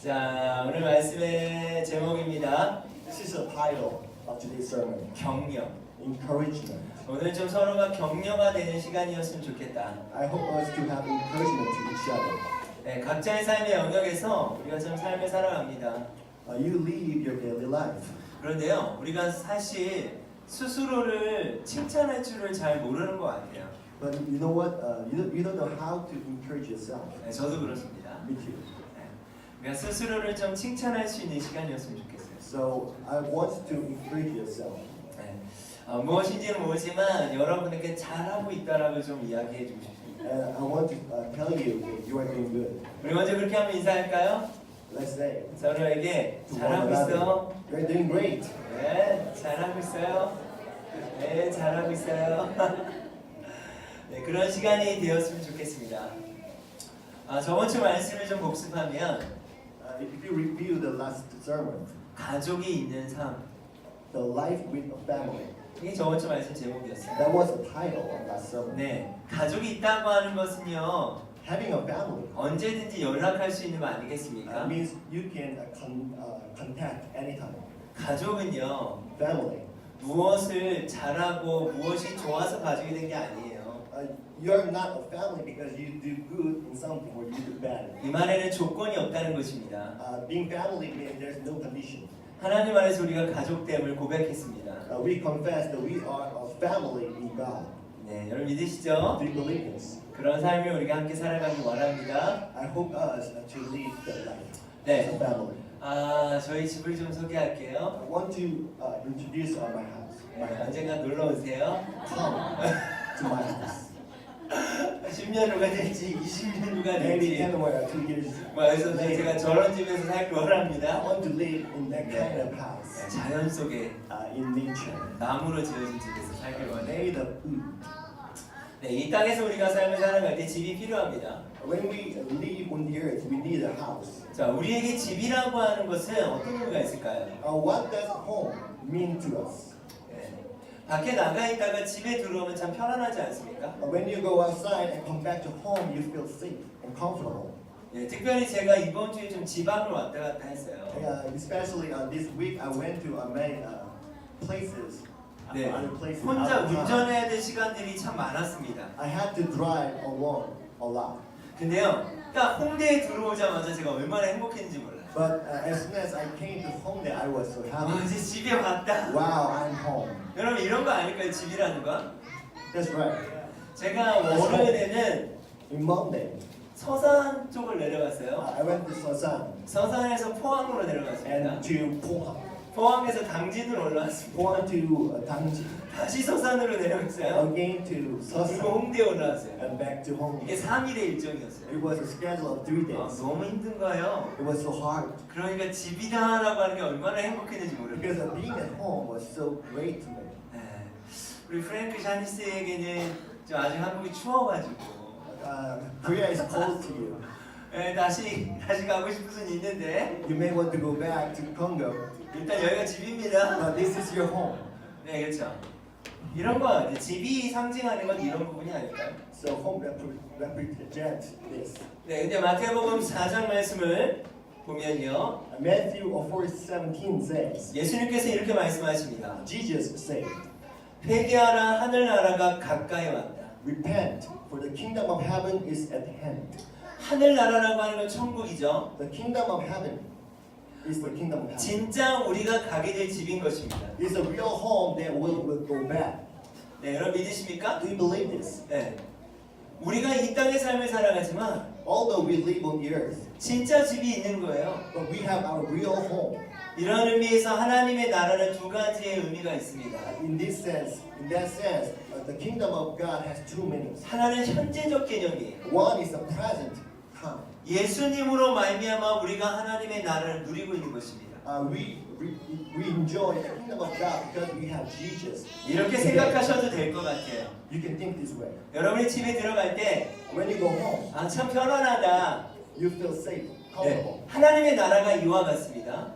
자, 오늘 말씀의 제목입니다. This is the title of today's sermon. 격려. Encouragement. 오늘 좀 서로가 격려가 되는 시간이었으면 좋겠다. I hope us to have encouragement to each other. 네, 각자의 삶의 영역에서 우리가 좀 삶을 살아갑니다. You live your daily life. 그런데요, 우리가 사실 스스로를 칭찬할 줄을 잘 모르는 것 같아요. But you know what? You don't know how to encourage yourself. 네, 저도 그렇습니다. Me too. 네, 우리가 스스로를 좀 칭찬할 수 있는 시간이었으면 좋겠어요. So I want to encourage yourself. 네, 무엇인지는 모르지만 여러분에게 잘하고 있다라고 좀 이야기해 주고 싶습니다. And I want to tell you that you are doing good. 우리 먼저 그렇게 하면 인사할까요? Let's say, 서로에게 to one 잘하고 another, 있어. you're doing great. 네, 잘하고 있어요. 네, 잘하고 있어요. 네, 그런 시간이 되었으면 좋겠습니다. 저번 주 말씀을 좀 복습하면 If you review the last sermon, 가족이 있는 삶, the life with a family, 이게 저번 주 말씀 제목이었어요. that was the title of that sermon. 네, 가족이 있다고 하는 것은요, Having a family 언제든지 연락할 수 있는 거 아니겠습니까? means you can contact anytime. 가족은요, Family. 무엇을 잘하고 무엇이 좋아서 가족이 된 게 아니에요. You're not a family because you do good in something or you do bad. 이 말에는 조건이 없다는 것입니다. Being family means there's no condition. 하나님 안에서 우리가 가족됨을 고백했습니다. We confess that we are a family in God. 네, 여러분 믿으시죠? Do you believe this? 그런 삶을 우리가 함께 살아가기 원합니다. I hope us to live that life 네. as a family. 저희 집을 좀 소개할게요. I want to introduce my house. My 네, house. 언젠가 놀러 오세요. Come to my house. 10년 후가 될지 20년 후가 Maybe 될지 10 or 2 years. 그래서 제가 저런 집에서 살기 I 원합니다. want to live in that kind of 네, house. 자연 속에 In nature. 나무로 지어진 집에서 살길 원해요. Made of wood. 네, 이 땅에서 우리가 삶을 살아갈 때 집이 필요합니다. When we live on the earth, we need a house. 자, 우리에게 집이라고 하는 것은 어떤 의미가 있을까요? What does home mean to us? 네, 밖에 나가 있다가 집에 들어오면 참 편안하지 않습니까? When you go outside and come back to home, you feel safe and comfortable. 네, 특별히 제가 이번 주에 좀 지방을 왔다 갔다 했어요. Especially this week, I went to many places. 네, Other places. 혼자 out of town. 운전해야 될 시간들이 참 많았습니다. I had to drive alone a lot. 근데요, 딱 홍대에 들어오자마자 제가 얼마나 행복했는지 몰라요. But as soon as I came to home, there I was so happy. 이제 집에 왔다. Wow, I'm home. 여러분 이런 거 아닐까요? 집이라는 거? That's right. 제가 월요일에는 In Monday, 서산 쪽을 내려갔어요. I went to Sasan 서산에서 포항으로 내려갔습니다. and to Pohang. 포항에서 당진으로 올라왔습니다. Pohang to Dangji. 다시 서산으로 내려갔어요. Again to 그리고 Sasan 홍대에 올라왔어요. and back to home. 이게 3일의 일정이었어요. It was a schedule of 3 days. 너무 힘든 거예요. It was so hard 그러니까 집이다라고 하는 게 얼마나 행복했는지 because 모르겠어요. being at home was so great to me. 네. 우리 프랭크 샤니스에게는 좀 아직 한국이 추워가지고 Korea is cold to you. 네, 다시 가고 싶을 수는 있는데 You may want to go back to Congo, 일단 여기가 집입니다. but this is your home. 네, 그렇죠. 이런 거 이제 집이 상징하는 건 이런 부분이 아닐까요? So home represents this. 네, 근데 마태복음 4장 말씀을 보면요, Matthew 4:17 says, 예수님께서 이렇게 말씀하십니다. Jesus said, 회개하라, 하늘나라가 가까이 왔다. repent, for the kingdom of heaven is at hand. 하늘나라라고 하는 건 천국이죠. The kingdom of heaven is the kingdom of heaven. 진짜 우리가 가게 될 집인 것입니다. It's a real home that will go back. 네, 여러분 믿으십니까? Do you believe this? 네. 우리가 이 땅의 삶을 살아가지만 Although we live on the earth, 진짜 집이 있는 거예요. but we have our real home. 이런 의미에서 하나님의 나라는 두 가지의 의미가 있습니다. In that sense, the kingdom of God has two meanings. 하나는 현재적 개념이에요. One is the present time. 예수님으로 말미암아 우리가 하나님의 나라를 누리고 있는 것입니다. We enjoy the kingdom of God because we have Jesus. 이렇게 생각하셔도 될 것 같아요. You can think this way. 여러분이 집에 들어갈 때 When you go home, 참 편안하다. you feel safe, 네, comfortable. 하나님의 나라가 이와 같습니다.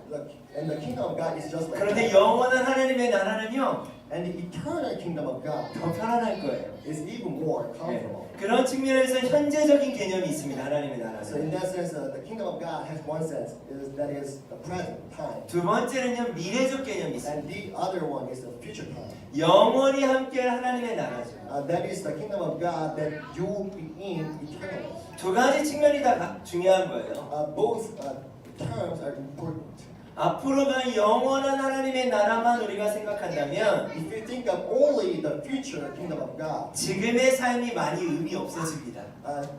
And the kingdom of God is just like 그런데 that. 영원한 하나님의 나라는요, And the eternal kingdom of God 더 편안할 거예요. is even more 네. comfortable. 그런 측면에서 현재적인 개념이 있습니다. 하나님의 So in 나라는. that sense, the kingdom of God has one sense, that is the present time. 두 번째는요, 미래적 개념이 있습니다. And the other one is the future time. 영원히 함께할 하나님의 나라죠. That is the kingdom of God that you will be in eternally. 두 가지 측면이 다 중요한 거예요. Both terms are important. 앞으로가 영원한 하나님의 나라만 우리가 생각한다면 If you think of only the future kingdom of God, 지금의 삶이 많이 의미 없어집니다.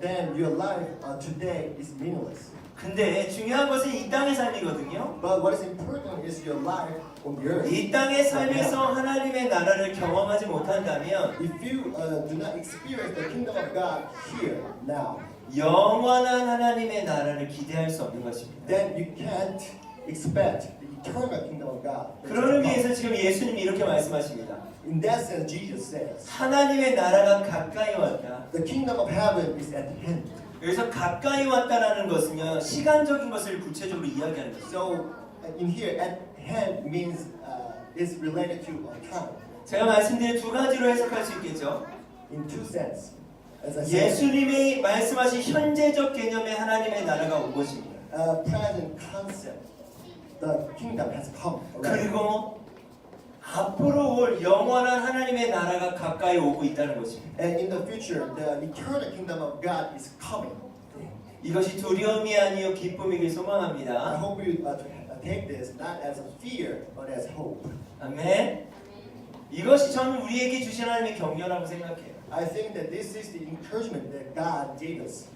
then your life today is meaningless. 근데 중요한 것은 이 땅의 삶이거든요. But what is important is your life on the earth. 이 땅의 삶에서 하나님의 나라를 경험하지 못한다면 If you do not experience the kingdom of God here now, 영원한 하나님의 나라를 기대할 수 없는 것입니다. then you can't expect the eternal kingdom of God. 그런 의미에서 지금 예수님이 이렇게 말씀하십니다. In that sense, Jesus says, 하나님의 나라가 가까이 왔다. the kingdom of heaven is at hand. 여기서 가까이 왔다라는 것은요, 시간적인 것을 구체적으로 이야기하는 것이죠. So in here, at hand means is related to time. 제가 말씀드린 두 가지로 해석할 수 있겠죠. In two sense, as I said, 예수님이 말씀하신 현재적 개념의 하나님의 나라가 온 것입니다. present concept, the kingdom has come. already. 그리고 앞으로 올 영원한 하나님의 나라가 가까이 오고 있다는 것입니다. And in the future, the eternal kingdom of God is coming. 이것이 두려움이 아니요 기쁨이길 I 소망합니다. hope you take this not as a fear, but as hope. 아멘. 이것이 저는 우리에게 주신 하나님의 격려라고 생각해요. I think that this is the encouragement that God gave us.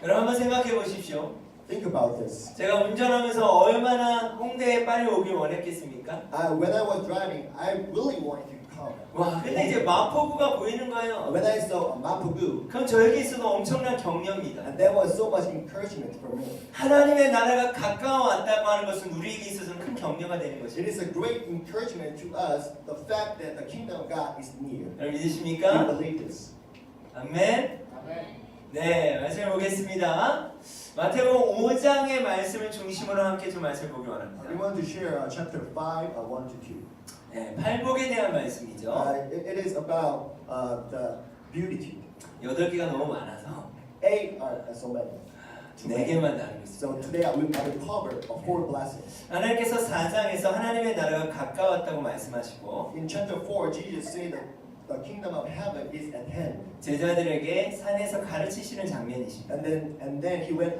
여러분 한번 생각해 보십시오. Think about this. 제가 운전하면서 얼마나 홍대에 빨리 오길 원했겠습니까? When I was driving, I really wanted to come. 와, 근데 이제 마포구가 보이는 거예요. When I saw Mapugu, 그럼 저에게 있어도 엄청난 격려입니다. and that was so much encouragement for me. 하나님의 나라가 가까워 왔다고 하는 것은 우리에게 있어서는 큰 격려가 되는 It 것입니다. is a great encouragement to us, the fact that the kingdom of God is near. 여러분 We 믿으십니까? believe this. 아멘. 네, 말씀을 보겠습니다. 마태복음 5장의 말씀을 중심으로 함께 좀 말씀을 보기 We 원합니다. want to share chapter 5, 1 to 2. 네, 팔복에 대한 말씀이죠. It is about the beauty. 8개가 너무 많아서 8 are so many. 4개만 나누고 So 있습니다. today I will cover 4 blessings. 하나님께서 4장에서 하나님의 나라가 가까웠다고 말씀하시고 In chapter 4, Jesus said that the kingdom of heaven is at hand. 제자들에게 산에서 가르치시는 장면이십니다. And then he went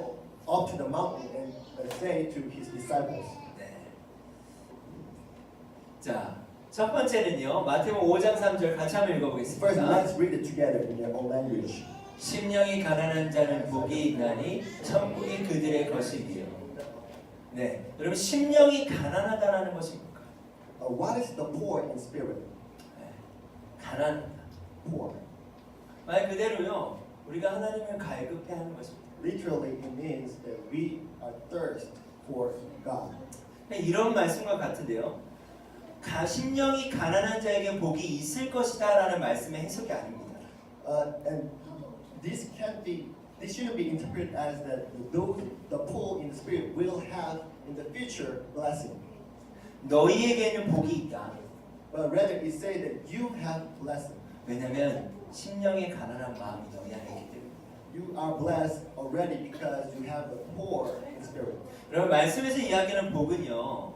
up to the mountain and said to his disciples. 네. 자, 첫 번째는요. 마태복음 5장 3절 같이 한번 First, 읽어보겠습니다. let's read it together in their own language. 심령이 가난한 자는 복이 있나니 천국이 그들의 것이니요. 네, 여러분 심령이 가난하다라는 것이 뭘까요? What is the poor in spirit? 네, 가난하다. Poor. 말 그대로요. 우리가 하나님을 갈급해하는 것입니다. Literally, it means that we are thirst for God. 이런 말씀과 같은데요. 심령이 가난한 자에게 복이 있을 것이다라는 말씀의 해석이 아닙니다. And this shouldn't be interpreted as that those the poor in the spirit will have in the future blessing. 너희에게는 복이 있다. But rather, it says that you have blessing. 왜냐하면 심령의 가난한 마음이 너희 안에 있기 때문에. You are blessed already because you have the poor in spirit. 여러분 말씀에서 이야기하는 복은요.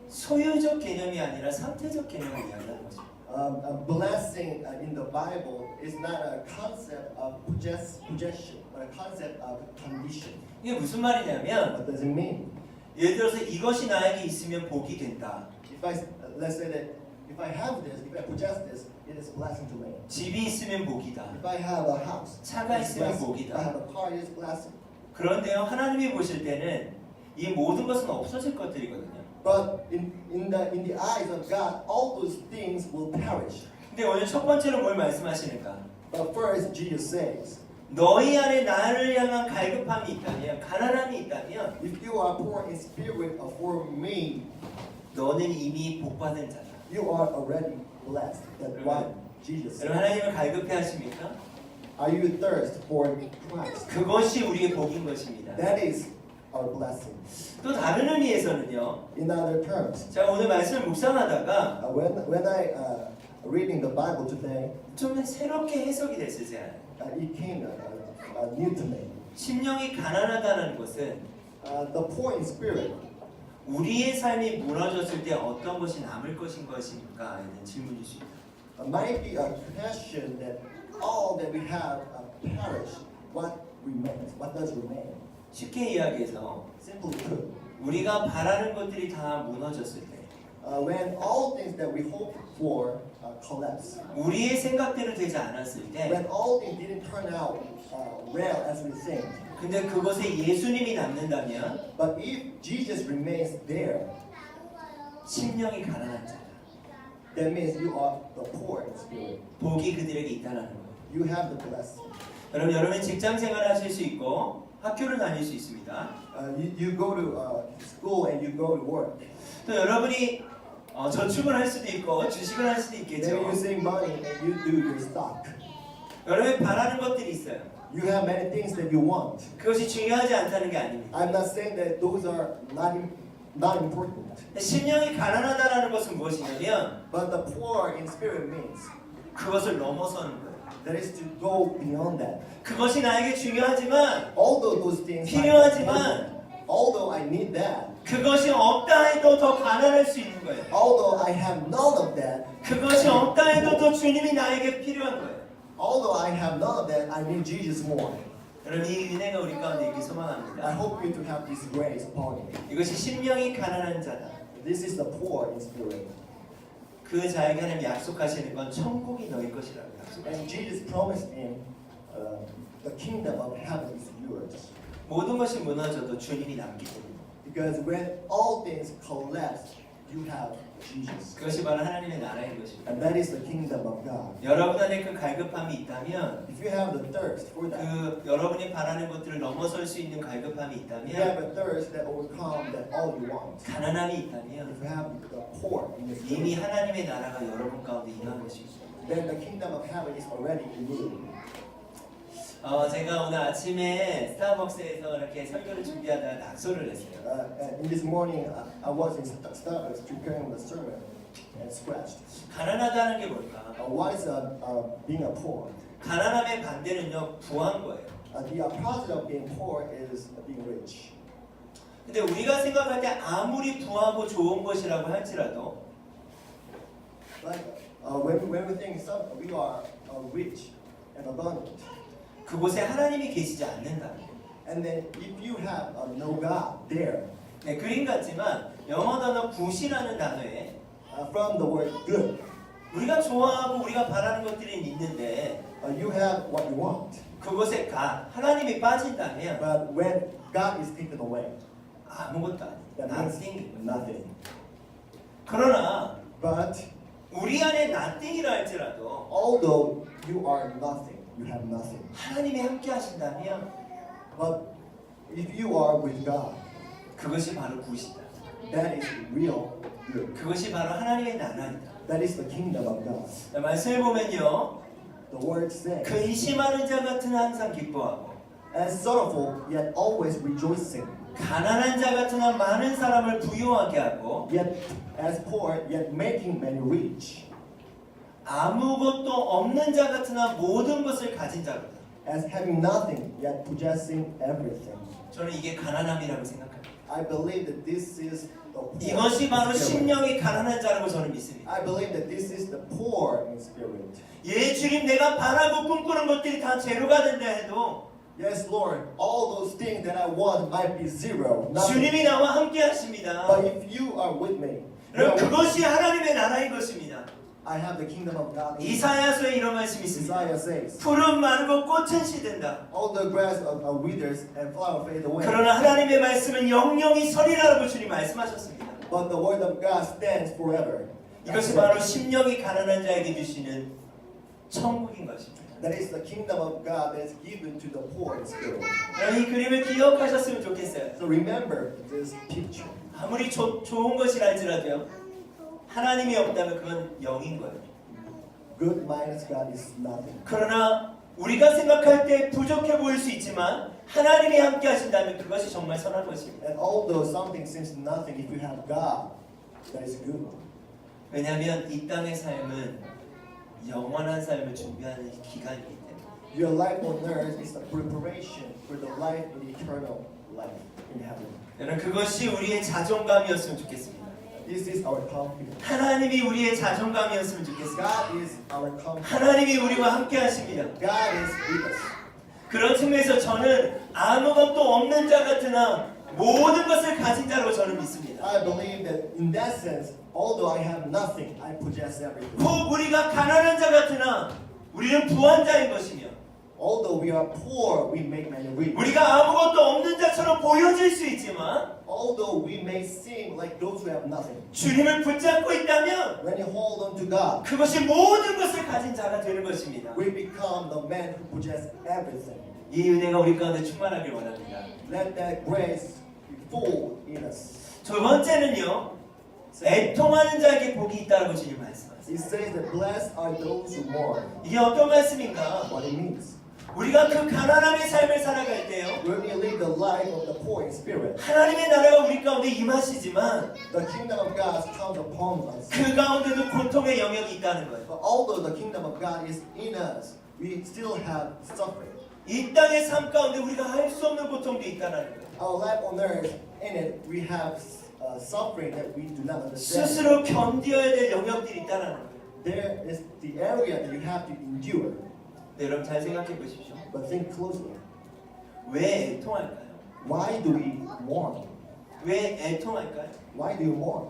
소유적 개념이 아니라 상태적 개념을 이야기하는 것입니다. A blessing in the Bible is not a concept of possession, but a concept of condition. 이게 무슨 말이냐면 What does it mean? 예를 들어서 이것이 나에게 있으면 복이 된다. Let's say that if I have this, if I possess this, it is a blessing to me. 집이 있으면 복이다. If I have a house, 차가 it's 있으면 blessing. 복이다. If I have a car, it is blessing. 그런데요 하나님이 보실 때는 이 모든 것은 없어질 것들이거든요. But in the eyes of God, all those things will perish. 근데 오늘 첫 번째로 뭘 말씀하시는가? But first, Jesus says, 너희 안에 나를 향한 갈급함이 있다면, 가난함이 있다면 if you are poor in spirit for me, 너는 이미 복받은 자다. you are already blessed. That's what Jesus 여러분 says. 하나님을 갈급해 하십니까? Are you thirst for Christ? 그것이 우리의 복인 것입니다. That is our blessing. 또 다른 의미에서는요. In other terms, 제가 오늘 말씀을 묵상하다가 when I reading the Bible today, 좀 새롭게 해석이 됐어요. 제가. it came new to me. 심령이 가난하다는 것은 The poor in spirit. 우리의 삶이 무너졌을 때 어떤 것이 남을 것인가 하는 질문일 수 있다. Might be a question that all that we have perish. What remains? What does remain? 쉽게 이야기해서 Simply put, 우리가 바라는 것들이 다 무너졌을 때 when all things that we hope for collapse, 우리의 생각대로 되지 않았을 때 when all things didn't turn out well as we think, 근데 그곳에 예수님이 남는다면 but if Jesus remains there, 심령이 가난한 자다. that means you are the poor in spirit. 복이 그들에게 있다는 거예요. You have the blessing. 여러분 직장 생활을 하실 수 있고 학교를 다닐 수 있습니다. You go to school and you go to work. 또 여러분이 저축을 할 수도 있고 주식을 할 수도 Maybe 있겠죠. you save money and you do your stock. 여러분이 바라는 것들이 있어요. You have many things that you want. 그것이 중요하지 않다는 게 아닙니다. I'm not saying that those are not important. 심령이 가난하다는 것은 무엇이냐면 But the poor in spirit means 그것을 넘어서는 거예요. that is to go beyond that. 그것이 나에게 중요하지만 Although those things are 필요하지만 important, although I need that, 그것이 없다 해도 더 가난할 수 있는 거예요. although I have none of that, 그것이 없다 해도 더 주님이 나에게 필요한 거예요. although I have none of that, I need Jesus more. 여러분 이 은혜가 우리 가운데 있길 I 소망합니다. hope you to have this grace upon you. 이것이 심령이 가난한 자다. This is the poor in spirit. 그 자에게 하나님 약속하시는 건 천국이 너희 것이라고 약속하십니다. And Jesus promised him the kingdom of heaven is yours. 모든 것이 무너져도 주님이 남기 때문에. Because when all things collapse, you have Jesus. 그것이 바로 하나님의 나라인 것입니다. And that is the kingdom of God. 여러분 안에 그 갈급함이 있다면 If you have the thirst for that, 그 여러분이 바라는 것들을 넘어설 수 있는 갈급함이 if you have 있다면 a thirst that overcome that all you want, 가난함이 if 있다면 you have the poor in your 이미 spirit, 하나님의 나라가 여러분 가운데 임한 것입니다. then the kingdom of heaven is already in you. 제가 오늘 아침에 스타벅스에서 이렇게 설교를 준비하다가 낙서를 했어요. And in this morning, I was in Starbucks preparing the sermon and scratched. 가난하다는 게 뭘까? What is being a poor? 가난함의 반대는요 부한 거예요. The opposite of being poor is being rich. 근데 우리가 생각할 때 아무리 부하고 좋은 것이라고 할지라도 Like when we think we are rich and abundant, 그곳에 하나님이 계시지 않는다. and then if you have no God there, 네, 그림 같지만 영어 단어 굿이라는 단어에 from the word good, 우리가 좋아하고 우리가 바라는 것들이 있는데 you have what you want. 그곳에 하나님이 빠진다면 But when God is taken away, 아무것도 아니다. that means nothing. nothing. 그러나 But 우리 안에 nothing이라 할지라도 although you are nothing, you have nothing. 하나님이 함께 하신다면 But if you are with God, 그것이 바로 굿이다. that is real good. 그것이 바로 하나님의 나라이다. That is the kingdom of God. 말씀을 보면요. The word says, 근심하는 자 같은 항상 기뻐하고 as sorrowful yet always rejoicing, 가난한 자 같은 한 많은 사람을 부유하게 하고 yet as poor yet making many rich, 아무것도 없는 자 같은 한 모든 것을 가진 자로다. as having nothing yet possessing everything. 저는 이게 가난함이라고 생각합니다. I believe that this is the poor 이것이 바로 in spirit. 심령이 가난한 자라고 저는 믿습니다. I believe that this is the poor in spirit. 예, 주님 내가 바라고 꿈꾸는 것들이 다 제로가 된다 해도 Yes, Lord, all those things that I want might be zero. Nothing. 주님이 나와 함께 하십니다. But if you are with me, 여러분 그것이 하나님의 나라인 것입니다. I have the kingdom of God. 이사야서에 이런 말씀이 있습니다. Isaiah says, 푸른 마르고 꽃은 시든다. all the grass withers and flower fade away. 그러나 하나님의 말씀은 영영이 서리라고 주님 말씀하셨습니다. But the word of God stands forever. 이것이 바로 심령이 가난한 자에게 주시는 천국인 것입니다. That is the kingdom of God that is given to the poor in spirit. 여러분 이 그림을 기억하셨으면 좋겠어요. So remember this picture. 아무리 좋은 것이라 할지라도요. 하나님이 없다면 그건 영인 거예요. Good minus God is nothing. 그러나 우리가 생각할 때 부족해 보일 수 있지만 하나님이 함께 하신다면 그것이 정말 선한 것입니다. And although something seems nothing, if you have God, that is good. 왜냐하면 이 땅의 삶은 영원한 삶을 준비하는 기간이기 때문에. Your life on earth is a preparation for the life in eternal life in heaven. 여러분 그것이 우리의 자존감이었으면 좋겠습니다. This is our confidence. 하나님이 우리의 자존감이었으면 좋겠습니다. God is our confidence. 하나님이 우리와 함께 하십니다. God is with us. 그런 측면에서 저는 아무것도 없는 자 같으나 모든 것을 가진 자라고 저는 믿습니다. I believe that in that sense, although I have nothing, I possess everything. 혹 우리가 가난한 자 같으나 우리는 부한 자인 것이며 Although we are poor, we make many rich. 우리가 아무것도 없는 자처럼 보여질 수 있지만 Although we may seem like those who have nothing, 주님을 붙잡고 있다면 when you hold on to God, 그것이 모든 것을 가진 자가 되는 것입니다. we become the man who possess everything. 이 은혜가 우리 가운데 충만하길 원합니다. Let that grace be full in us. 두 번째는요, 애통하는 자에게 복이 있다라고 주님 말씀하세요. It says that blessed are those who mourn. 이게 어떤 말씀인가? What it means. 우리가 그 가난함의 삶을 살아갈 때요, When we live the life of the poor in spirit, 하나님의 나라가 우리 가운데 임하시지만 the kingdom of God comes upon us. 그 가운데도 고통의 영역이 있다는 거예요. But although the kingdom of God is in us, we still have suffering. 이 땅의 삶 가운데 우리가 할 수 없는 고통도 있다는 거예요. Our life on earth, in it, we have suffering that we do not understand. 스스로 견뎌야 될 영역들이 있다는 거예요. There is the area that you have to endure. 네, 여러분 잘 생각해 보십시오. But think closely. 왜 애통할까요? Why do we mourn? 왜 애통할까요? Why do you mourn?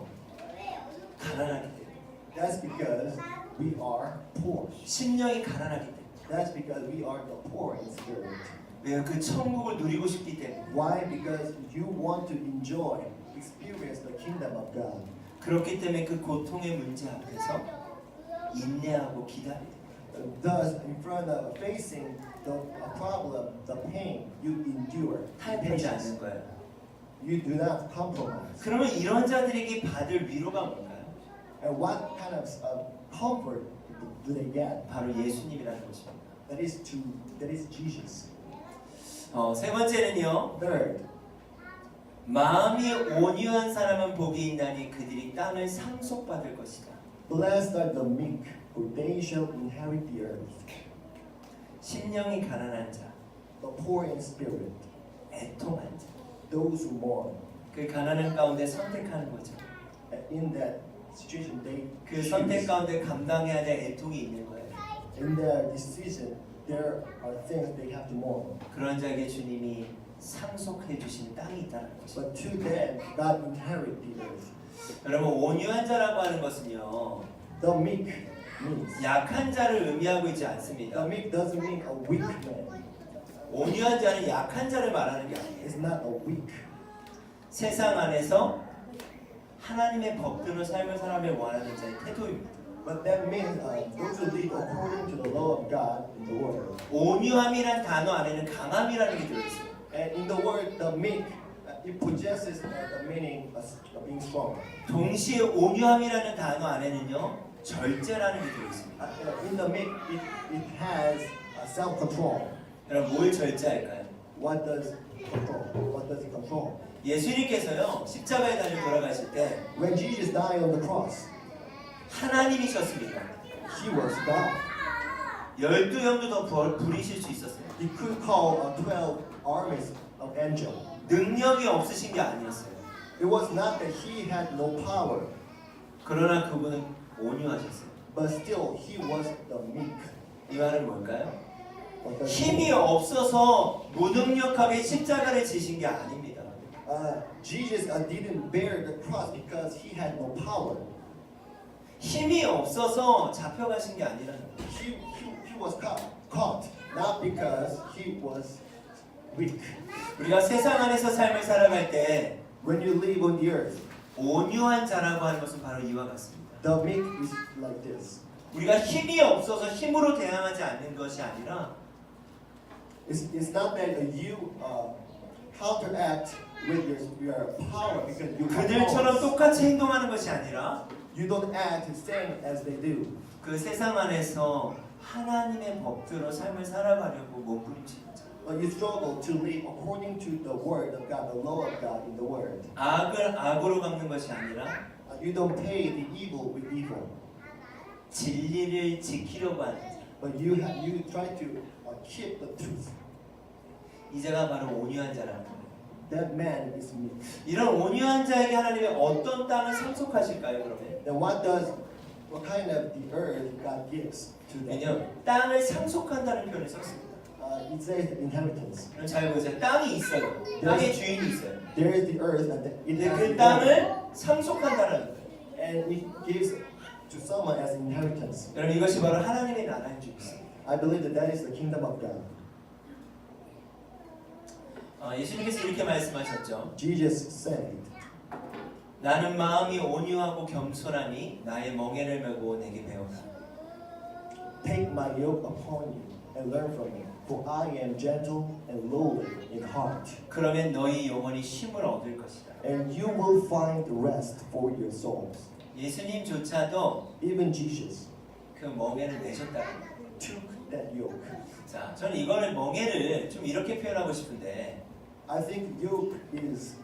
가난하기 때문에. That's because we are poor. 심령이 가난하기 때문에. That's because we are the poor in spirit. 왜요? 그 천국을 누리고 싶기 때문에. Why? Because you want to enjoy, experience the kingdom of God. 그렇기 때문에 그 고통의 문제 앞에서 인내하고 기다려요. Thus, in front of facing the problem, the pain, you endure. 타협하지 않는 거예요. You do not compromise. 그러면 이런 자들에게 받을 위로가 뭔가요? And what kind of comfort do they get? 바로 예수님이라는 것입니다. That is Jesus. 세 번째는요. Third, 마음이 온유한 사람은 복이 있나니 그들이 땅을 상속받을 것이다. blessed are the meek, for they shall inherit the earth. 심령이 가난한 자, The poor in spirit, 애통한 자, those who mourn. 그 가난한 가운데 선택하는 거죠. And in that situation, they 그 선택 가운데 감당해야 될 애통이 있는 거예요. in their decision, there are things they have to mourn. 그런 자에게 주님이 상속해 주시는 땅이 있다는 것이죠. But to them, God inherit the earth. 여러분 온유한 자라고 하는 것은요, The meek means. 약한 자를 의미하고 있지 The 않습니다. meek doesn't mean a weak man. 온유한 자는 약한 자를 말하는 게 아니에요. It's not a weak. 세상 안에서 하나님의 법대로 삶을 살아가며 원하는 자의 태도입니다. But that means those who live according to the law of God in the world. 온유함이란 단어 안에는 강함이라는 게 들어있어요. And in the word, the meek, it possesses the meaning of being strong. 동시에 온유함이라는 단어 안에는요, 절제라는 게 들어있습니다. In the meek, it has self-control. 여러분 뭘 절제할까요? What does control? What does it control? 예수님께서요 십자가에 달려 돌아가실 때 When Jesus died on the cross, 하나님이셨습니다. he was God. 12형도 더 부리실 수 있었어요. He could call 12 armies of angels. 능력이 없으신 게 아니었어요. It was not that he had no power, 그러나 그분은 온유하셨어요. but still he was the meek. 이 말은 뭘까요? What does it 힘이 mean? 없어서 무능력하게 십자가를 지신 게 아닙니다. Jesus didn't bear the cross because he had no power. 힘이 없어서 잡혀가신 게 아니라는 거예요. He was caught not because he was weak. 우리가 세상 안에서 삶을 살아갈 때 When you live on the earth, 온유한 자라고 하는 것은 바로 이와 같습니다. the meek is like this. 우리가 힘이 없어서 힘으로 대항하지 않는 것이 아니라 It's not that you counteract with your power because you have 그들처럼 powers. 똑같이 행동하는 것이 아니라 You don't act the same as they do. 그 세상 안에서 하나님의 법대로 삶을 살아가려고 몸부림치는 자. you struggle to live according to the word of God, the law of God in the word. 악을 악으로 갚는 것이 아니라 You don't pay the evil with evil, 진리를 지키려고 하는 자. but you try to keep the truth. 이제가 바로 온유한 자라는 거예요. That man is meek. 이런 온유한 자에게 하나님이 어떤 땅을 상속하실까요? 그러면 Then what kind of the earth God gives to them? 왜냐면 땅을 상속한다는 표현을 썼습니다. It says inheritance. 그럼 잘 보세요. 땅이 있어요. 땅의 주인이 있어요. There is the earth, and it 근데 has 그 the 땅을 상속한다는 거예요. and it gives to someone as inheritance. 여러분 이것이 바로 하나님의 나라인 줄 믿습니다. I believe that is the kingdom of God. 예수님께서 이렇게 말씀하셨죠. Jesus said, 나는 마음이 온유하고 겸손하니 나의 멍에를 메고 내게 배우라. "Take my yoke upon you and learn from me, for I am gentle and lowly in heart, 그러면 너희 영혼이 쉼을 얻을 것이다. and you will find rest for your souls." 예수님조차도 Even Jesus 그 멍에를 내셨다는 거예요. took that yoke. 자, 저는 이거를 멍에를 좀 이렇게 표현하고 싶은데 I think yoke is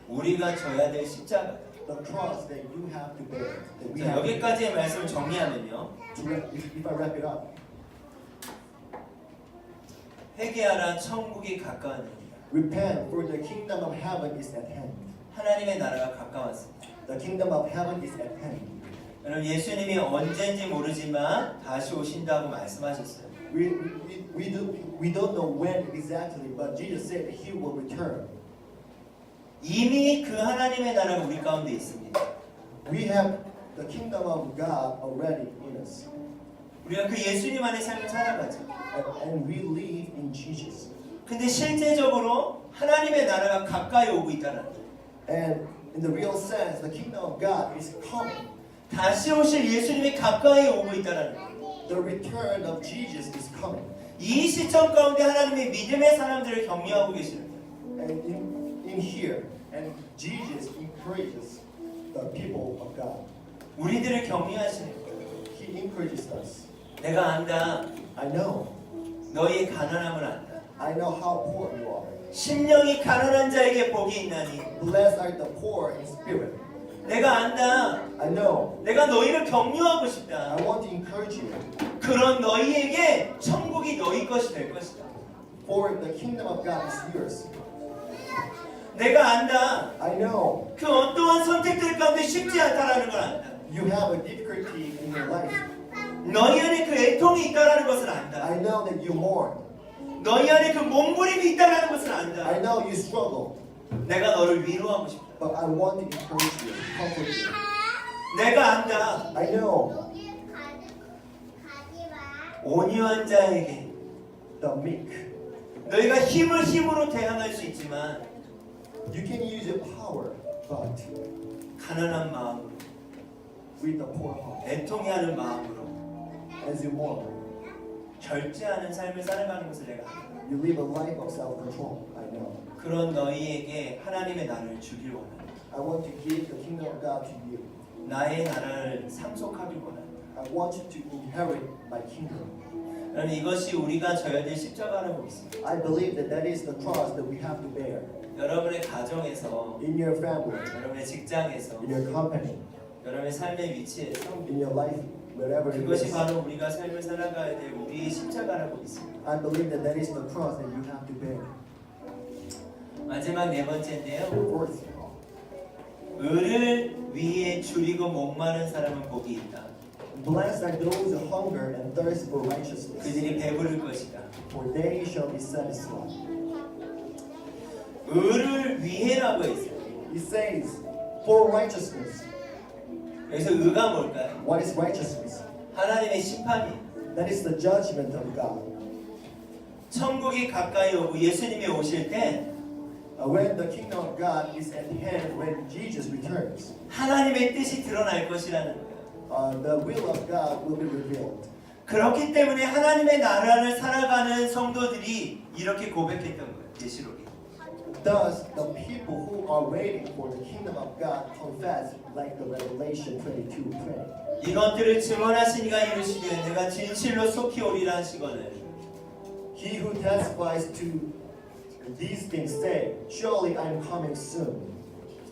우리가 져야 될 십자가. the cross that you have to bear. That we 자, have 여기까지의 말씀을 정리하면요. if I wrap it up, 회개하라 천국이 가까웠느니라. repent, for the kingdom of heaven is at hand. 하나님의 나라가 가까웠습니다. The kingdom of heaven is at hand. 여러분 예수님이 언젠지 모르지만 다시 오신다고 말씀하셨어요. We don't know when exactly, but Jesus said He will return. 이미 그 하나님의 나라가 우리 가운데 있습니다. We have the kingdom of God already in us, 우리가 그 예수님 안에 삶을 살아가죠. and we live in Jesus. 근데 실제적으로 하나님의 나라가 가까이 오고 있다는 거예요. And in the real sense, the kingdom of God is coming. 다시 오실 예수님이 가까이 오고 있다는 거예요. The return of Jesus is coming. 이 시점 가운데 하나님이 믿음의 사람들을 격려하고 계시는 거예요. And in here, and Jesus encourages the people of God. 우리들을 격려하시는 거예요. He encourages us. 내가 안다. I know. 너희의 가난함을 안다. I know how poor you are. 심령이 가난한 자에게 복이 있나니. Blessed are the poor in spirit. 내가 안다. I know. 내가 너희를 격려하고 싶다. I want to encourage you. 그런 너희에게 천국이 너희 것이 될 것이다. For the kingdom of God is yours. 내가 안다. I know. 그 어떠한 선택들 가운데 쉽지 않다라는 걸 안다. You have a difficulty in your life. 너희 안에 그 애통이 있다라는 것을 안다. I know that you mourn. 너희 안에 그 몸부림이 있다라는 것을 I 안다. know you struggle. 내가 너를 위로하고 싶다. But I want to encourage you, comfort you. 내가 안다. I know 온유한 자에게 the meek. 너희가 힘으로 대항할 수 있지만 You can use your power, but 가난한 마음으로 with the poor heart. 애통해하는 마음으로 As you mourn, 절제하는 삶을 살아가는 것을 내가 안다. you live a life of self-control. I know. 그런 너희에게 하나님의 나라를 주길 원한다. I want to give the kingdom of God to you. 나의 나라를 상속하길 원한다. I want you to inherit my kingdom. 여러분 이것이 우리가 져야 될 십자가라고 믿습니다. I believe that is the cross that we have to bear 여러분의 가정에서, in your family, 여러분의 직장에서, in your company, 여러분의 삶의 위치에서 in your life, wherever it 그것이 is. 바로 우리가 삶을 살아가야 될 우리의 십자가라고 믿습니다. I believe that is the cross that you have to bear. 마지막 네 번째인데요. Fourth, 의를 위해 줄이고 목마른 사람은 복이 있다. blessed are those who hunger and thirst for righteousness, 그들이 배부를 것이다. for they shall be satisfied. 의를 위해라고 했어요. It says, for righteousness. 여기서 의가 뭘까요? What is righteousness? 하나님의 심판이에요. That is the judgment of God. 천국이 가까이 오고 예수님이 오실 때 When the kingdom of God is at hand, when Jesus returns, 하나님의 뜻이 드러날 것이라는 거예요. the will of God will be revealed. 그렇기 때문에 하나님의 나라를 살아가는 성도들이 이렇게 고백했던 거예요. 계시록에. Thus, the people who are waiting for the kingdom of God confess, like the Revelation 22:20. 이것들을 증언하시니가 이르시되 내가 진실로 속히 오리라 하시거늘 He who testifies to these things say, surely I am coming soon.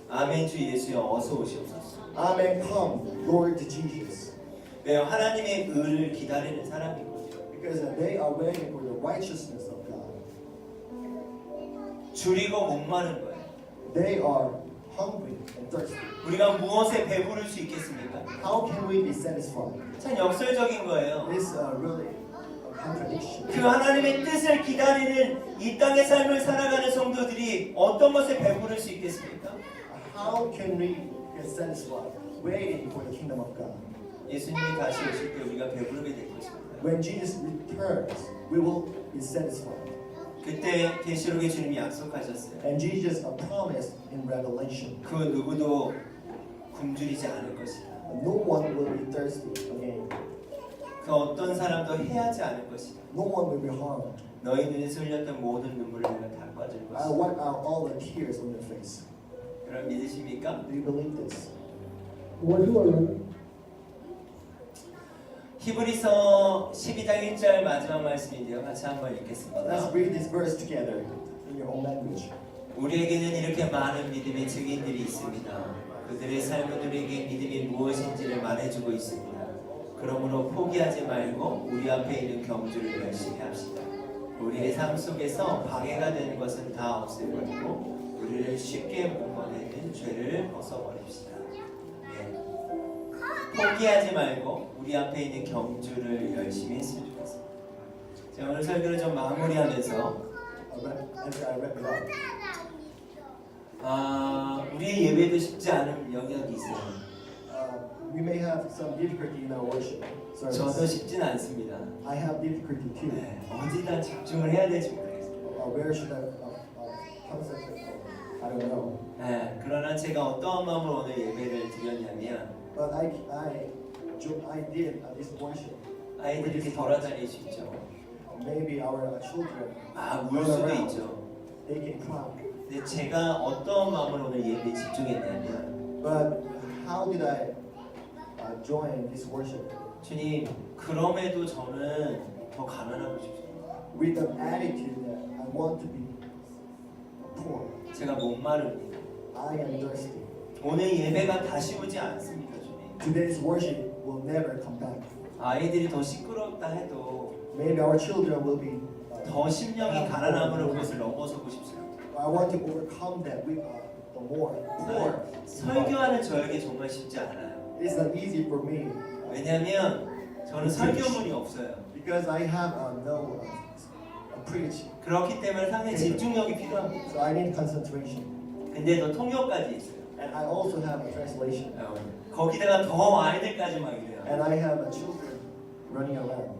아멘. 주 예수여 어서 오시옵소서. Amen. Come, Lord Jesus. 왜요? 하나님의 의를 기다리는 사람이거든요. Because they are waiting for the righteousness of God. 줄이고 목마른 거예요. They are hungry and thirsty. 우리가 무엇에 배부를 수 있겠습니까? How can we be satisfied? 참 역설적인 거예요. This really a contradiction. 그 하나님의 뜻을 기다리는 이 땅의 삶을 살아가는 성도들이 어떤 것에 배부를 수 있겠습니까? How can we get satisfied waiting for the kingdom of God? 예수님이 다시 오실 때 우리가 배부르게 될 것입니다. When Jesus returns, we will be satisfied. 그때 계시록의 주님이 약속하셨어요. And Jesus promised in Revelation, 그 누구도 굶주리지 않을 것이다. no one will be thirsty again. 그 어떤 사람도 해하지 않을 것이다. No one will be harmed. 너희 눈에서 흘렸던 모든 눈물을 내가 닦아줄 I 것이다. wipe out all the tears on your face. 여러분 믿으십니까? Do you believe this? 히브리서 12장 1절 마지막 말씀인데요. 같이 한번 읽겠습니다. Let's read this verse together in your own language. 우리에게는 이렇게 많은 믿음의 증인들이 있습니다. 그들의 삶은 우리에게 믿음이 무엇인지를 말해주고 있습니다. 그러므로 포기하지 말고 우리 앞에 있는 경주를 열심히 합시다. 우리의 삶 속에서 방해가 되는 것은 다 없애버리고 우리를 쉽게 묶어내는 죄를 벗어버립시다. 포기하지 말고 우리 앞에 있는 경주를 열심히 했으면 좋겠습니다. 자, 오늘 설교를 좀 마무리하면서 As I wrap it up, 우리의 예배도 쉽지 않은 영역이 있어요. we may have some difficulty in our worship 저도 service. 쉽지는 않습니다. I have difficulty too. 네, 어디다 집중을 해야 될지 모르겠어요. Where should I concentrate? I don't know. 네, 그러나 제가 어떠한 마음으로 오늘 예배를 드렸냐면 But I did this worship. 아이들이 이렇게 돌아다닐 수 있죠. Maybe our children, 울 수도 있죠. they can cry. 근데 제가 어떠한 마음으로 오늘 예배에 집중했냐면 But how did I join this worship? 주님, 그럼에도 저는 더 가난하고 싶습니다. With an attitude that I want to be poor. 제가 목마릅니다. I am thirsty. 오늘 예배가 다시 오지 않습니다, 주님. Today's worship will never come back. 아이들이 더 시끄럽다 해도 Maybe our children will be. 더 심령이 가난함으로 그것을 넘어서고 싶습니다. I want to overcome that with the more poor. 설교하는 저에게 정말 쉽지 않아요. It's not easy for me 왜냐하면 저는 설교문이 없어요. because I have no preach. 그렇기 때문에 상당히 집중력이 필요합니다. So I need concentration. 근데 더 통역까지 있어요. And I also have a translation. 거기다가 더 아이들까지 막 이래요. And I have children running around.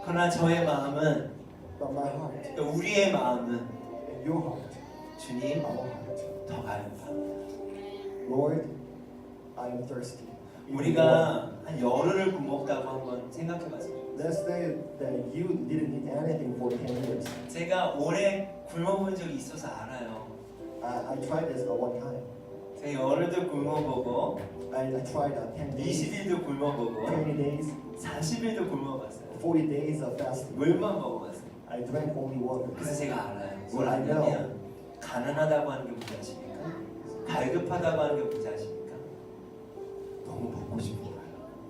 그러나 저의 마음은, But my heart 우리의 마음은 and your heart, 주님 our heart. 더 가련합니다. Lord, I am thirsty. 우리가 한 열흘을 굶었다고 한번 생각해봤어요. Let's say that you didn't eat anything for 10 years. 제가 오래 굶어본 적이 있어서 알아요. I tried this one time. 제가 열흘도 굶어보고 I tried 10 days, 20일도 굶어보고 20 days, 40일도 굶어봤어요. 40 days of fasting. 물만 먹어봤어요. I drank only water. 그래서 제가 알아요. 뭘 아냐면 가난하다고 하는 게 뭔지 아십니까? 갈급하다고 하는 게 뭔지 아십니까? 너무 먹고 싶은 거예요.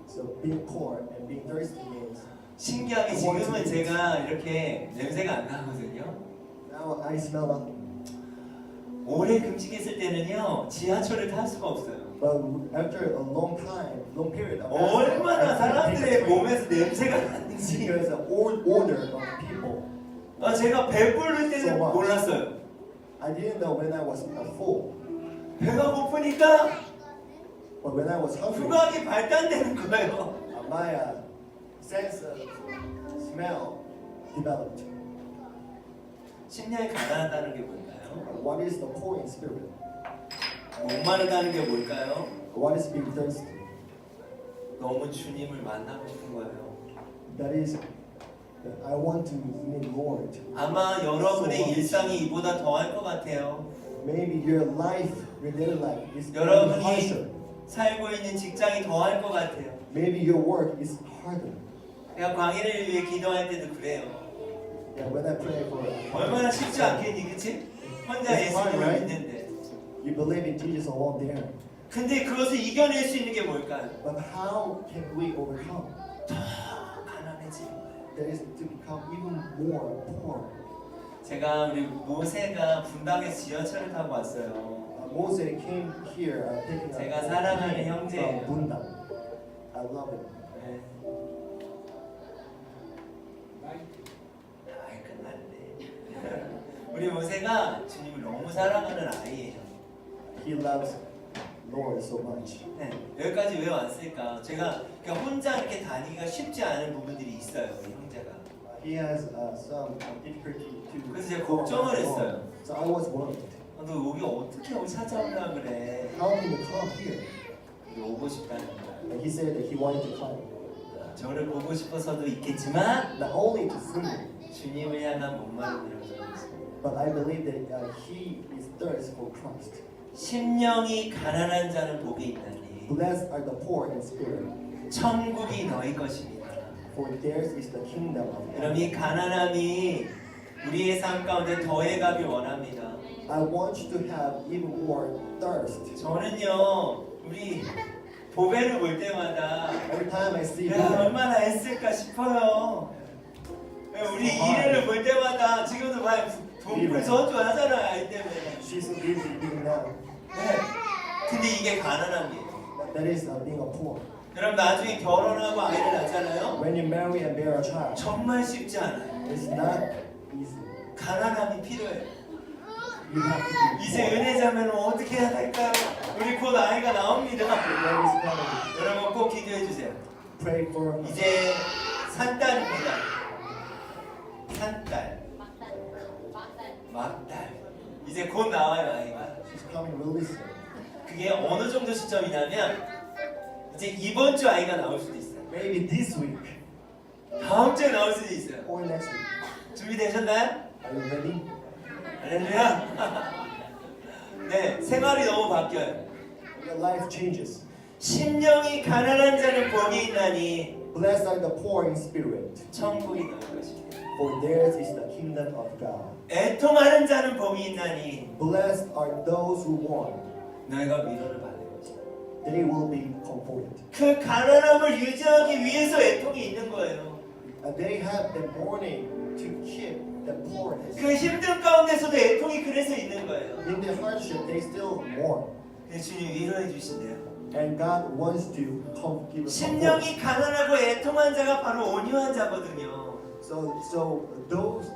So being poor and being thirsty means 신기하게 지금은 제가 이렇게 냄새가 안 나거든요. now I smell nothing. 오래 금식했을 때는요 지하철을 탈 수가 없어요. But after a long time, long period of 얼마나 fasting, 사람들의 몸에서 냄새가 나는지. because the old order of people. 제가 배부를 때는 So what? 몰랐어요. I didn't know when I was full, 배가 고프니까 but when I was hungry, 후각이 발달되는 거예요. my sense of smell developed. 심령이 가난하다는 게 뭘까요? What is the poor in spirit? 목마르다는 게 뭘까요? What is being thirsty? 너무 주님을 만나고 싶은 거예요. That is, I want to meet Lord. 아마 여러분의 일상이 이보다 더할 것 같아요. Maybe your life, your daily life is 여러분이 harsher. 살고 있는 직장이 더할 것 같아요. Maybe your work is harder. 제가 광희를 위해 기도할 때도 그래요. Yeah, when I pray for 얼마나 쉽지 않겠니, 그치? 혼자 It's hard, 예수님을 right? 믿는데. you believe in Jesus alone there. 근데 그것을 이겨낼 수 있는 게 뭘까요? But how can we overcome? 더 가난해지는 거예요. That is to become even more poor. 제가 우리 모세가 분당에서 지하철을 타고 왔어요. Moses came here taking 제가 사랑하는 형제예요. from Bundang. I love it. 네. 아이 끝났네. 우리 모세가 주님을 너무 사랑하는 아이예요. He loves Lord so much. 네, 여기까지 왜 왔을까? 제가 그냥 혼자 이렇게 다니기가 쉽지 않은 부분들이 있어요, 우리 형제가. He has some difficulty to. 그래서 제가 걱정을 했어요. So I was worried. 너 여기 어떻게 여기 찾아온다 그래? How can you come here? 여기 오고 싶다는 거야. And he said that he wanted to come. 저를 보고 싶어서도 있겠지만 Not only to see me, 주님을 향한 목마름이라고 적었어요. but I believe that he is thirst for Christ. 심령이 가난한 자는 복이 있나니 Blessed are the poor in spirit, 천국이 너희 것입니다. for theirs is the kingdom of 여러분 heaven. 이 가난함이 우리의 삶 가운데 더해가길 원합니다. I want you to have even more thirst. 저는요 우리 보배를 볼 때마다 Every time I see 야 you, 얼마나 애쓸까 싶어요. 우리 이래를 볼 때마다 지금도 막 돈풀 저주하잖아요 아이 때문에. she's so busy being now. 네. 근데 이게 가난함이에요. That is being a poor. 여러분 나중에 결혼하고 아이를 낳잖아요. When you marry and bear a child, 정말 쉽지 않아요. it's not easy. 가난함이 필요해요. You have to be 이제 poor. 은혜 자매는 어떻게 해야 될까요? 우리 곧 아이가 나옵니다. That is coming. 여러분 꼭 기도해 주세요. Pray for 이제 산딸입니다. 산딸, 막딸. 이제 곧 나와요 아이가. she's coming really soon. 그게 어느 정도 시점이냐면 이제 이번 주 아이가 나올 수도 있어요. Maybe this week 다음 주에 나올 수도 있어요. or next week. 준비되셨나요? Are you ready? 할렐루야. 네, 생활이 너무 바뀌어요. Your life changes. 심령이 가난한 자는 복이 있나니 Blessed are the poor in spirit, 천국이 너희 것입니다. for theirs is the kingdom of God. 애통하는 자는 복이 있나니 Blessed are those who mourn, 너희가 위로를 받을 것이다. they will be comforted. 그 가난함을 유지하기 위해서 애통이 있는 거예요. And they have the mourning to keep the poorness. 그 힘든 가운데서도 애통이 그래서 있는 거예요. In their hardship, they still mourn. 근데 주님 위로해 주신대요. And God wants to give us comfort. 심령이 가난하고 애통한 자가 바로 온유한 자거든요. So those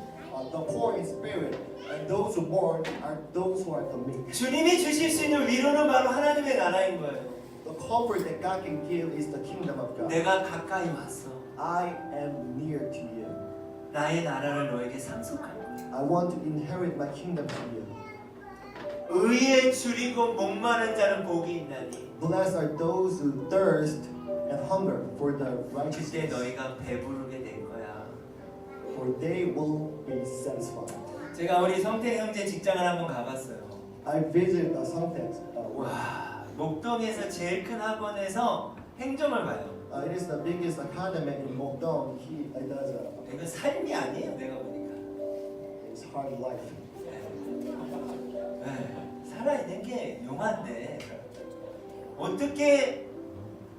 the poor in spirit and those who mourn are those who are the meek. 주님이 주실 수 있는 위로는 바로 하나님의 나라인 거예요. The comfort that God can give is the kingdom of God. 내가 가까이 왔어. I am near to you. 나의 나라를 너에게 상속할 거야. I want to inherit my kingdom to you. 의에 줄이고 목마른 자는 복이 있나니 Blessed are those who thirst and hunger for the 그때 righteousness, 너희가 배부르게 될 거야. for they will be satisfied. 제가 우리 성태 형제 직장을 한번 가봤어요. I visited Sangtaek's work. 와, 목동에서 제일 큰 학원에서 행정을 봐요. It is the biggest academy in Mokdong. He does 이건 삶이 아니에요, 내가 보니까. his hard life. 네, 살아있는 게 용한데 어떻게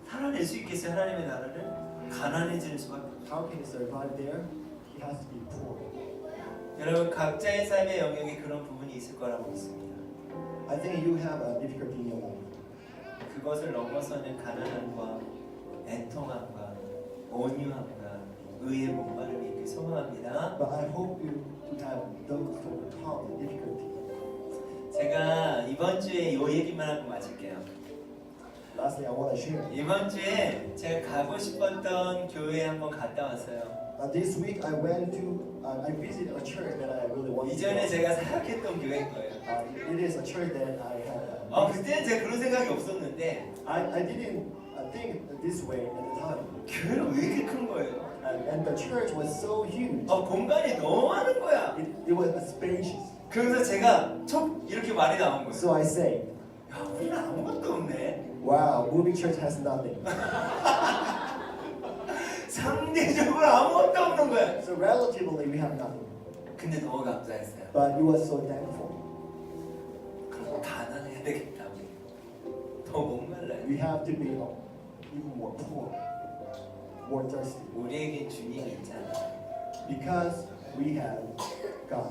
살아낼 수 있겠어요, 하나님의 나라를? 가난해지는 수밖에 없어요. How can he survive there? He has to be poor. 여러분 각자의 삶의 영역에 그런 부분이 있을 거라고 믿습니다. I think you have a difficulty in your life. 그것을 넘어서는 가난함과 애통함과 온유함과 의의 목마름이 있길 소망합니다. But I hope you to have those to overcome the difficulty. 제가 이번 주에 이 얘기만 하고 마칠게요. Lastly, I want to share. 이번 주에 제가 가고 싶었던 교회에 한번 갔다 왔어요. This week I went to I visited a church that I really wanted to 이전에 go. 제가 생각했던 교회인 거예요. It is a church that I had. 그때는 제가 그런 생각이 없었는데 I didn't think this way at the time. 교회가 왜 이렇게 큰 거예요? And the church was so huge. 공간이 너무 많은 거야. It was spacious. 그래서 제가 촉 이렇게 말이 나온 거예요. So I say, 야, 우리는 아무것도 없네. wow, moving church has nothing. 상대적으로 아무것도 없는 거야. So relatively we have nothing. 근데 너무 감사했어요. but it was so thankful. 그럼 가난해야 되겠다. 우리. 더 목말라요. We have to be even more poor, more thirsty, 우리에겐 주님이 있잖아. because we have God.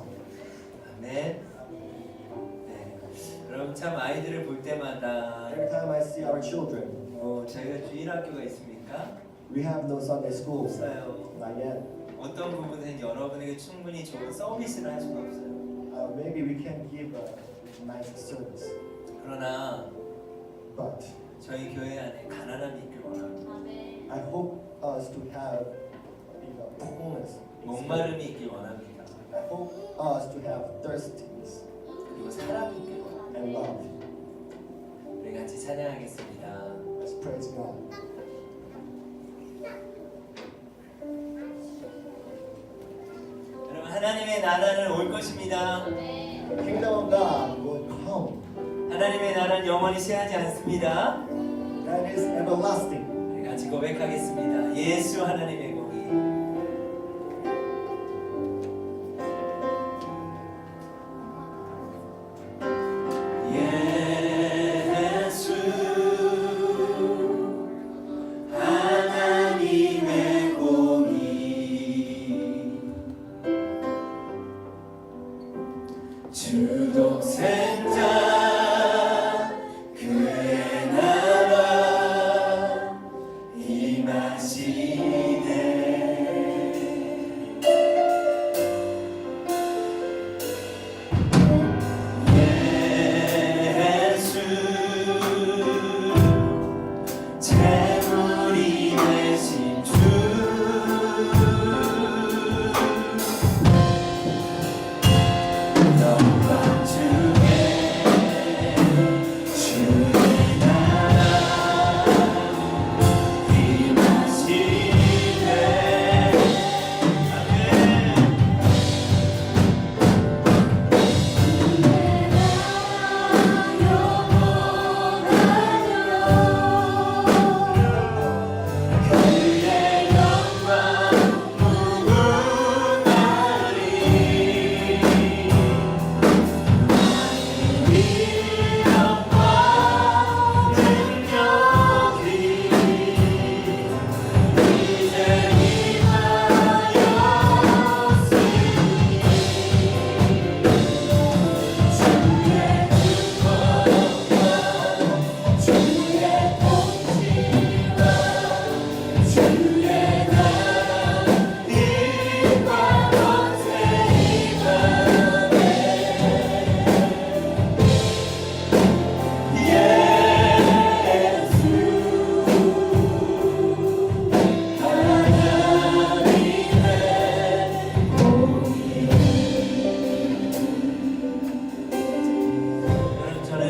아멘. 네. 여러분 참 아이들을 볼 때마다 Every time I see our children, 저희가 주일학교가 있습니까? we have no Sunday school. 없어요. Not yet. 어떤 부분은 여러분에게 충분히 좋은 서비스를 할 수가 없어요. Maybe we can give a nice service, 그러나 but 저희 교회 안에 가난함이 있길 원합니다. I hope us to have fullness. 목마름이 있길 원합니다. I hope us to have thirstiness 그리고 사랑이 있길 원합니다. and love. 우리 같이 찬양하겠습니다. Let's praise God. 여러분 하나님의 나라는 올 것입니다. The kingdom of God will come. 하나님의 나라는 영원히 쇠하지 않습니다. That is everlasting. 우리 같이 고백하겠습니다. 예수 하나님의 공의. 예수 하나님의 공의 주독생자 그의 나라 임하시네. 예수 재물이 되신 주 영광 중에 주의 나라 임하시네. 그의 영광 무궁하리. 위엄과 능력이 이제 임하였으니 주의 주권과 주의 통치와 주의 나라 힘과 권세 여러분 저는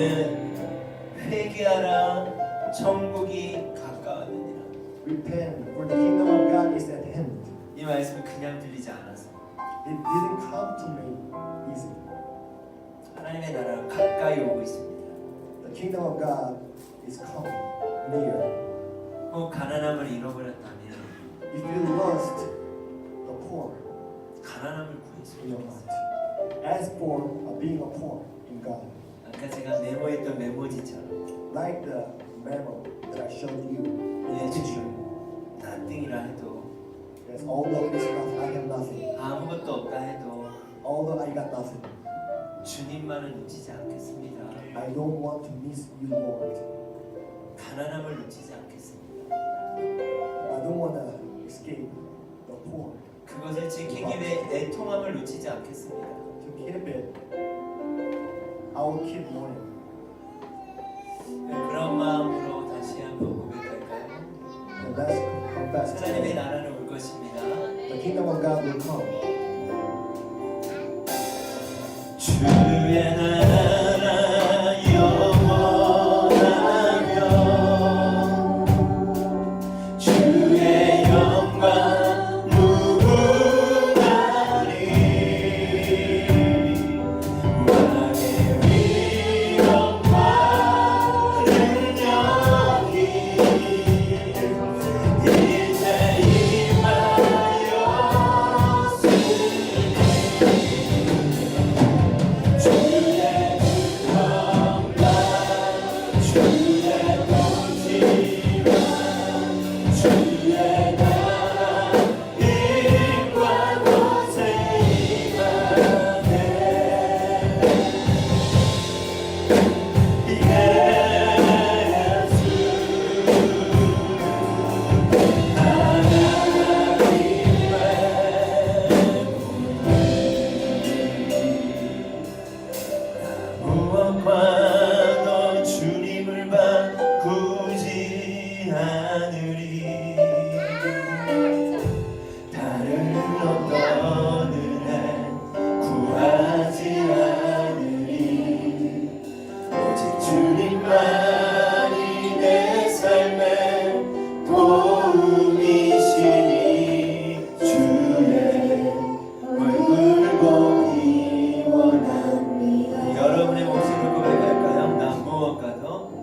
회개하라 천국이 가까웠느니라. Repent, for the kingdom of God is at hand. 이 말씀은 그냥 들리지 않아서 It didn't come to me easy. 하나님의 나라가 가까이 오고 있습니다. The kingdom of God is coming near. 혹 가난함을 잃어버렸다면 If you lost the poor 가난함을 in 구했습니다. your heart, as for being a poor in God, 아까 제가 메모했던 메모지처럼 like the memo that I showed you in 예, the picture. 주님 nothing이라 해도 Yes, although it's not, I have nothing. 아무것도 없다 해도 Although I got nothing, 주님만은 놓치지 않겠습니다. I don't want to miss you, Lord. 가난함을 놓치지 않겠습니다. I don't want to escape the poor. 그것을 지키기 위해 애통함을 놓치지 않겠습니다. To keep it, I will keep mourning. 네, 그런 마음으로 다시 한번 고백할까요? And let's confess 하나님의 today. 나라는 올 것입니다. The kingdom of God will come. 주의 나라 영원하며 주의 영광 무궁하리. 왕의 위엄과 주님만이 내 삶의 도움이시니 주의 얼굴 보기 원합니다. 여러분의 목소리로 고백할까요? 난 무엇과도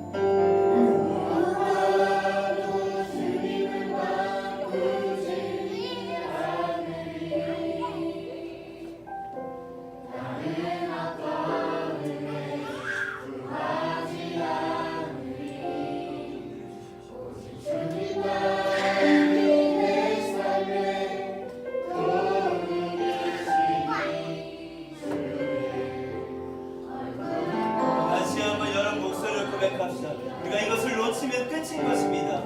다시 한번 여러분 목소리를 고백합시다. 우리가 이것을 놓치면 끝인 것입니다.